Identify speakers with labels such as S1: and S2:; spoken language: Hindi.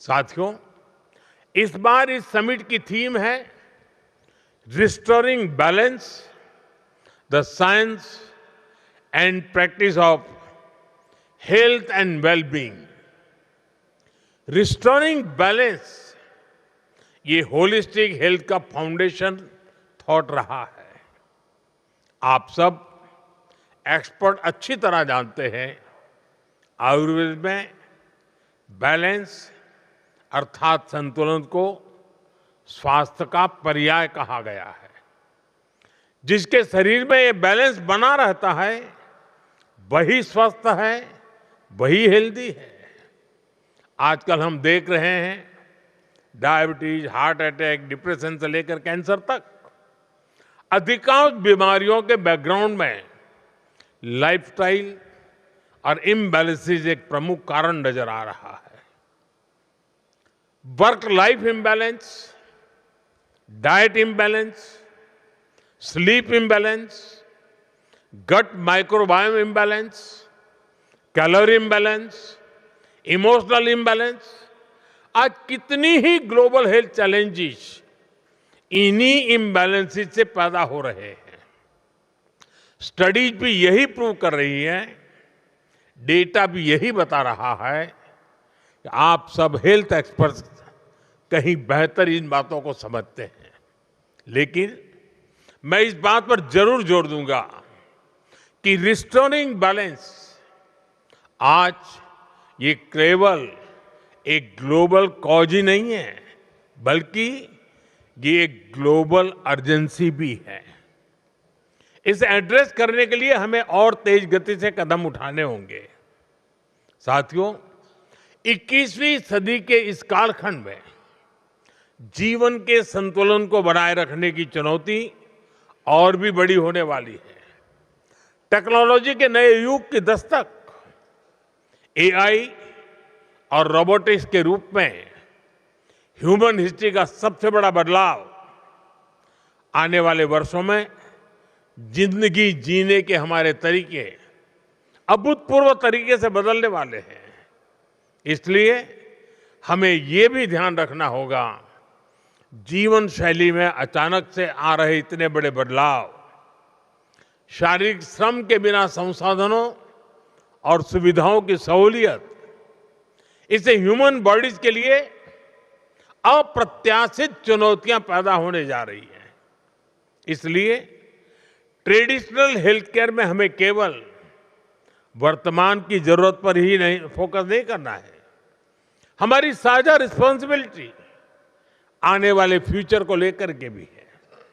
S1: साथियों, इस बार इस समिट की थीम है restoring balance, the science and practice of health and wellbeing. Restoring balance ये होलिस्टिक हेल्थ का फाउंडेशन थॉट रहा है। आप सब एक्सपर्ट अच्छी तरह जानते हैं, आयुर्वेद में बैलेंस अर्थात संतुलन को स्वास्थ्य का पर्याय कहा गया है। जिसके शरीर में ये बैलेंस बना रहता है वही स्वस्थ है, वही हेल्दी है। आजकल हम देख रहे हैं डायबिटीज, हार्ट अटैक, डिप्रेशन से लेकर कैंसर तक अधिकांश बीमारियों के बैकग्राउंड में लाइफस्टाइल और इम्बैलेंसेस एक प्रमुख कारण नजर आ रहा है। Work life imbalance, diet imbalance, sleep imbalance, gut microbiome imbalance, calorie imbalance, emotional imbalance, आज कितनी ही ग्लोबल हेल्थ चैलेंजेस इन्हीं इम्बैलेंसेस से पैदा हो रहे हैं। स्टडीज भी यही प्रूव कर रही है, डेटा भी यही बता रहा है कि आप सब हेल्थ एक्सपर्ट्स कहीं बेहतर इन बातों को समझते हैं। लेकिन मैं इस बात पर जरूर जोर दूंगा कि रिस्टोरिंग बैलेंस आज ये केवल एक ग्लोबल कॉज ही नहीं है, बल्कि ये एक ग्लोबल अर्जेंसी भी है। इसे एड्रेस करने के लिए हमें और तेज गति से कदम उठाने होंगे। साथियों, 21वीं सदी के इस कालखंड में जीवन के संतुलन को बनाए रखने की चुनौती और भी बड़ी होने वाली है। टेक्नोलॉजी के नए युग की दस्तक एआई और रोबोटिक्स के रूप में ह्यूमन हिस्ट्री का सबसे बड़ा बदलाव आने वाले वर्षों में जिंदगी जीने के हमारे तरीके अभूतपूर्व तरीके से बदलने वाले हैं। इसलिए हमें ये भी ध्यान रखना होगा, जीवन शैली में अचानक से आ रहे इतने बड़े बदलाव शारीरिक श्रम के बिना संसाधनों और सुविधाओं की सहूलियत, इससे ह्यूमन बॉडीज के लिए अप्रत्याशित चुनौतियां पैदा होने जा रही हैं। इसलिए ट्रेडिशनल हेल्थ केयर में हमें केवल वर्तमान की जरूरत पर ही नहीं फोकस नहीं करना है, हमारी साझा रिस्पॉन्सिबिलिटी आने वाले फ्यूचर को लेकर के भी है।